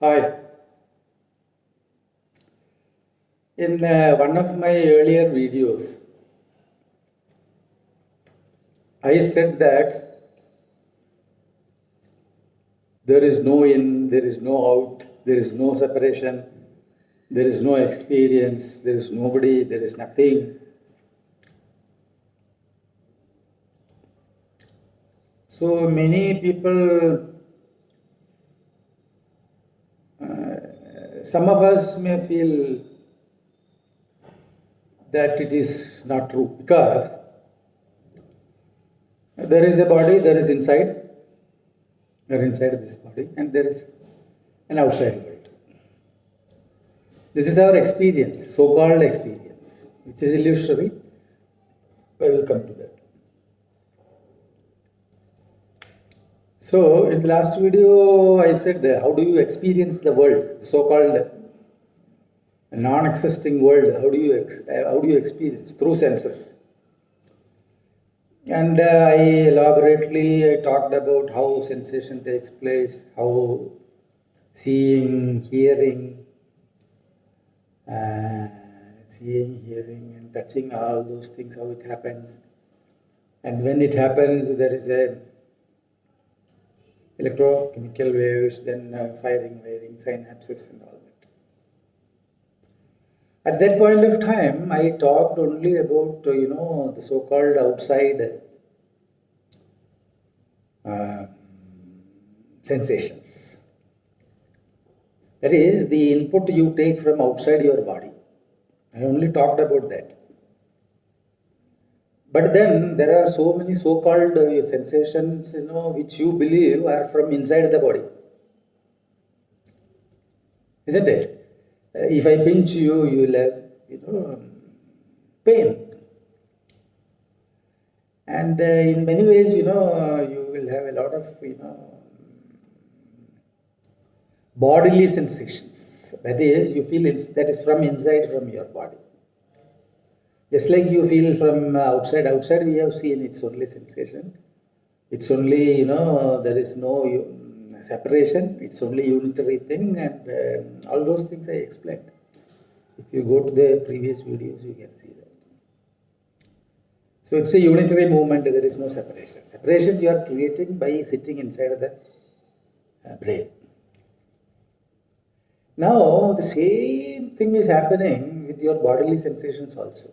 Hi. In one of my earlier videos, I said that there is no in, there is no out, there is no separation, there is no experience, there is nobody, there is nothing. So many people, some of us may feel that it is not true because there is a body, there is inside, we are inside this body, and there is an outside world. This is our experience, so called experience, which is illusory. I will come to that. So, in the last video, I said, how do you experience the world, the so called non existing world? How do you experience? Through senses. And I elaborately talked about how sensation takes place, how seeing, hearing, and touching, all those things, how it happens. And when it happens, there is a electrochemical waves, then firing, synapses, and all that. At that point of time, I talked only about, the so-called outside sensations. That is, the input you take from outside your body. I only talked about that. But then there are so many so-called sensations, which you believe are from inside the body. Isn't it? If I pinch you, you will have, pain. And in many ways, you will have a lot of, bodily sensations. That is, you feel that is from inside, from your body. Just like you feel from outside. Outside we have seen it's only sensation. It's only, there is no separation. It's only unitary thing, and all those things I explained. If you go to the previous videos, you can see that. So it's a unitary movement. There is no separation. Separation you are creating by sitting inside the brain. Now the same thing is happening with your bodily sensations also.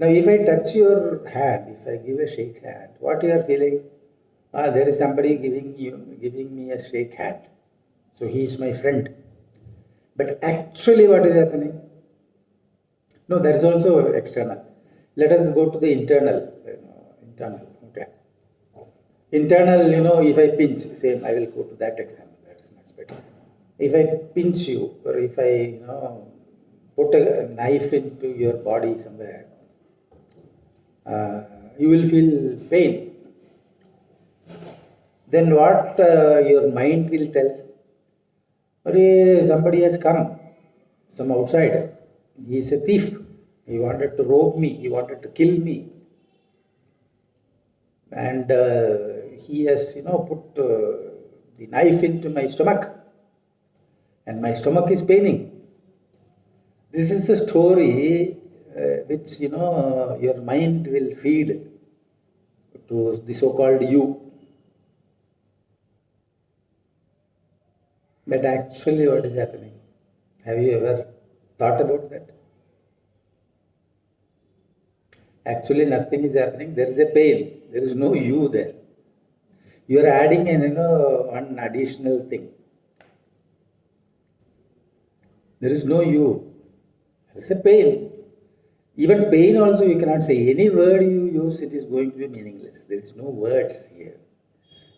Now, if I touch your hand, if I give a shake hand, what you are feeling? There is somebody giving me a shake hand. So he is my friend. But actually, what is happening? No, there is also external. Let us go to the internal. Okay. Internal, if I pinch, same. I will go to that example. That is much better. If I pinch you, or if I, put a knife into your body somewhere, you will feel pain. Then what your mind will tell? Somebody has come from outside. He is a thief. He wanted to rob me. He wanted to kill me. And he has, put the knife into my stomach. And my stomach is paining. This is the story which, your mind will feed to the so-called you. But actually what is happening? Have you ever thought about that? Actually nothing is happening. There is a pain. There is no you there. You are adding one additional thing. There is no you. There is a pain. Even pain also you cannot say. Any word you use, it is going to be meaningless. There is no words here.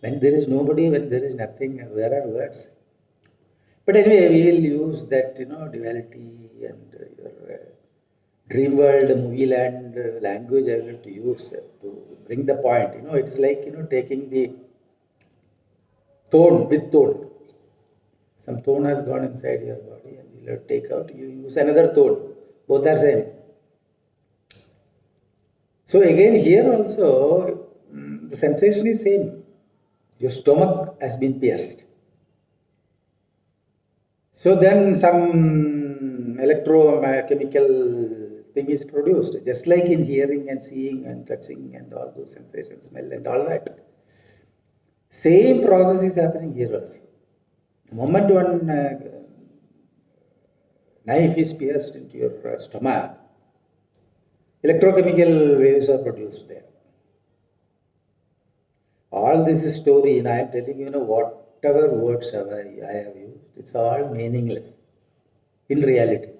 When there is nobody, when there is nothing, where are words? But anyway, we will use that, duality and your dream world, movie land language I will to use to bring the point. It's like, taking the tone with tone. Some tone has gone inside your body and you will take out, you use another tone. Both are same. So again here also, the sensation is same. Your stomach has been pierced. So then some electrochemical thing is produced, just like in hearing and seeing and touching and all those sensations, smell and all that. Same process is happening here also. The moment one knife is pierced into your stomach, electrochemical waves are produced there. All this is story, and I am telling you, whatever words I have used, it's all meaningless in reality.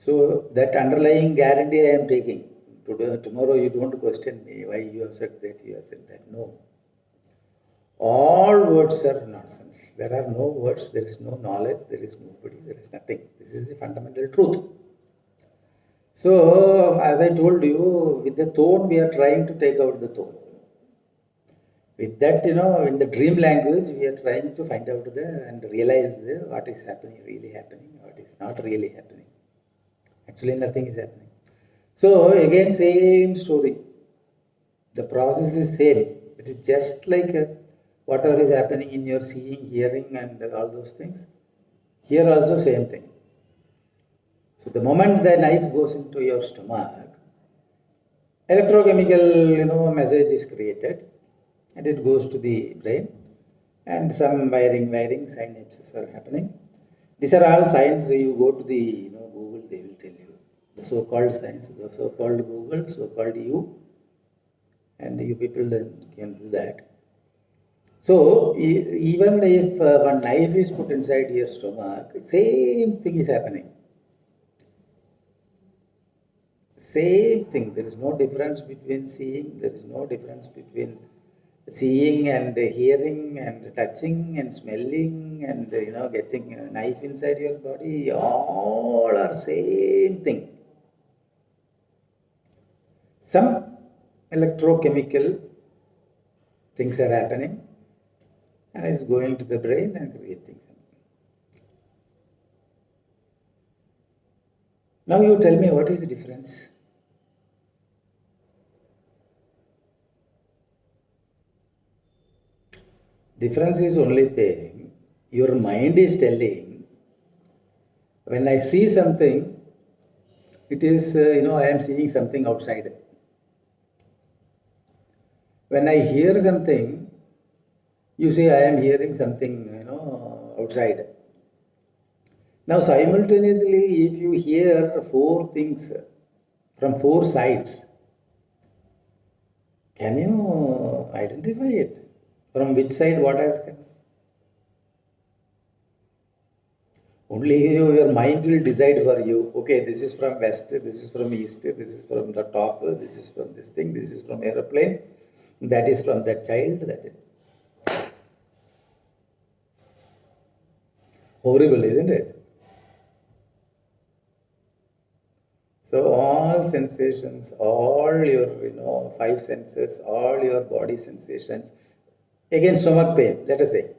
So that underlying guarantee I am taking. Today, tomorrow you don't question me why you have said that, you have said that. No. All words are nonsense. There are no words, there is no knowledge, there is nobody, there is nothing. This is the fundamental truth. So, as I told you, with the tone, we are trying to take out the tone. With that, in the dream language, we are trying to find out and realize what is happening, really happening, what is not really happening. Actually, nothing is happening. So, again, same story. The process is same. It is just like whatever is happening in your seeing, hearing, and all those things. Here also, same thing. So, the moment the knife goes into your stomach, electrochemical, message is created, and it goes to the brain, and some wiring, synapses are happening. These are all signs. You go to the Google, they will tell you the so-called science, the so-called Google, so-called you, and you people then can do that. So even if one knife is put inside your stomach, same thing is happening. Same thing. There is no difference between seeing. There is no difference between seeing and hearing and touching and smelling and getting a knife inside your body. All are same thing. Some electrochemical things are happening, and it's going to the brain and creating them. Now you tell me, what is the difference? Difference is only thing, your mind is telling, when I see something, it is, I am seeing something outside. When I hear something, you say I am hearing something, outside. Now simultaneously, if you hear four things from four sides, can you identify it? From which side what has come? Only your mind will decide for you. Okay, this is from west, this is from east, this is from the top, this is from this thing, this is from aeroplane, that is from that child, that is. Horrible, isn't it? So all sensations, all your five senses, all your body sensations. Again, stomach pain, let us say.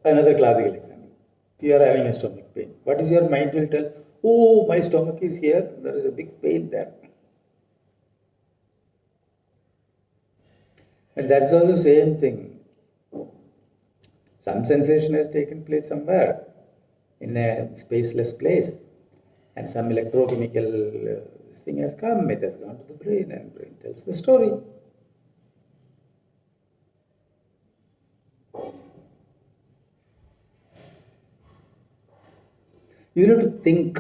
Another classical example. You are having a stomach pain. What is your mind will tell? Oh, my stomach is here. There is a big pain there. And that's also the same thing. Some sensation has taken place somewhere in a spaceless place, and some electrochemical thing has come. It has gone to the brain, and brain tells the story. You need to think.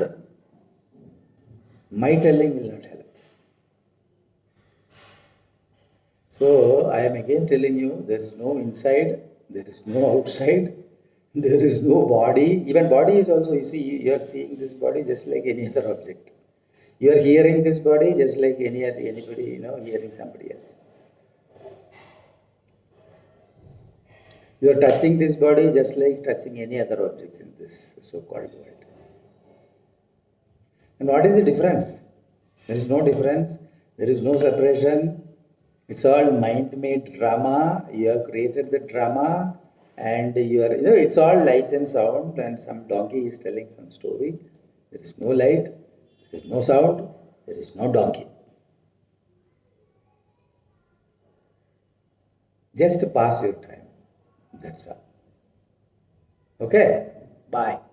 My telling will not help. So I am again telling you, there is no inside, there is no outside, there is no body. Even body is also, you see, you are seeing this body just like any other object. You are hearing this body just like anybody, hearing somebody else. You are touching this body just like touching any other objects in this so-called world. And what is the difference? There is no difference. There is no separation. It's all mind-made drama. You have created the drama, and you are, it's all light and sound. And some donkey is telling some story. There is no light. There is no sound. There is no donkey. Just pass your time. That's all. Okay? Bye.